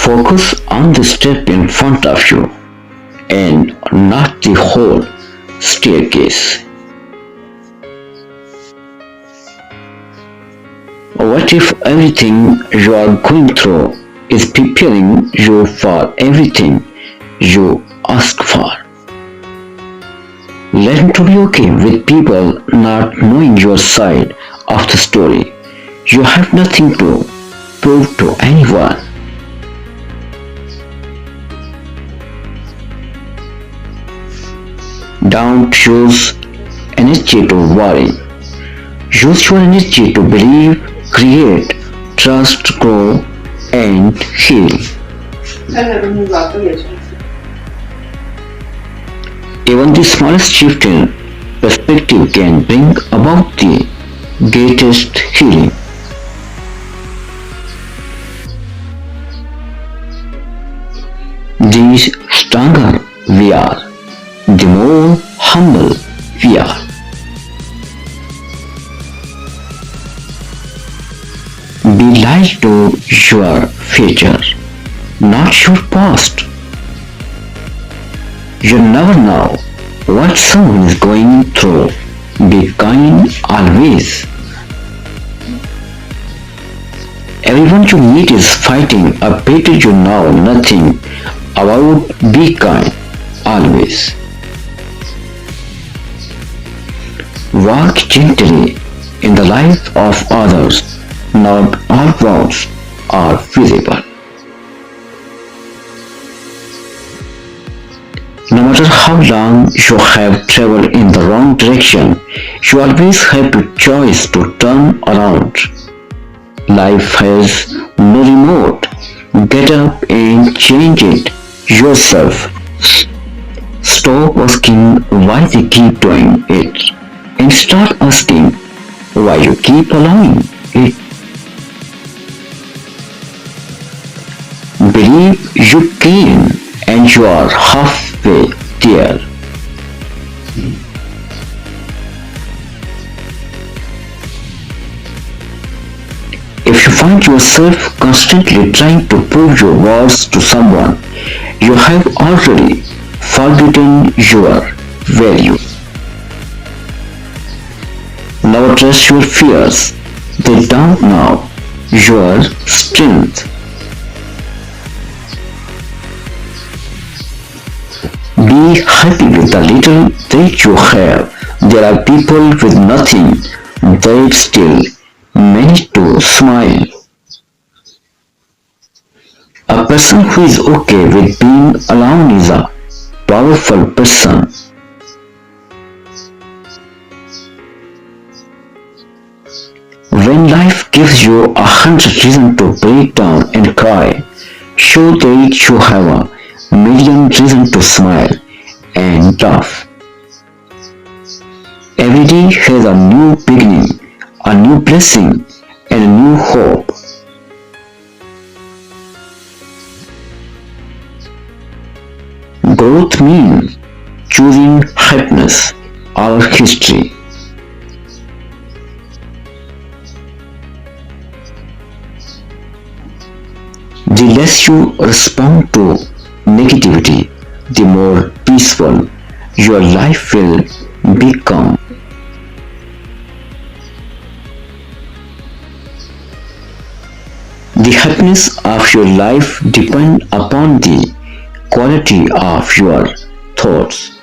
Focus on the step in front of you and not the whole staircase. What if everything you are going through is preparing you for everything you ask for? Learn to be okay with people not knowing your side of the story. You have nothing to prove to anyone. Don't use energy to worry. Use your energy to believe, create, trust, grow, and heal. Even the smallest shift in perspective can bring about the greatest healing. The stronger we are, the more humble we are. Be loyal to your future, not your past. You never know what someone is going through. Be kind always. Everyone you meet is fighting a battle you know nothing about. Be kind always. Walk gently in the life of others. Not all roads are visible. No matter how long you have traveled in the wrong direction, you always have the choice to turn around. Life has no remote. Get up and change it yourself. Stop asking why they keep doing it and start asking why you keep allowing it. Believe you can, and you are halfway there. If you find yourself constantly trying to prove your words to someone, you have already forgotten your value. Never trust your fears. They don't know your strength. Be happy with the little that you have. There are people with nothing that still manage to smile. A person who is okay with being alone is a powerful person. When life gives you 100 reasons to break down and cry, show that you have a million reasons to smile and laugh. Every day has a new beginning, a new blessing, and a new hope. Growth means choosing happiness over history. The less you respond to negativity, the more peaceful your life will become. The happiness of your life depends upon the quality of your thoughts.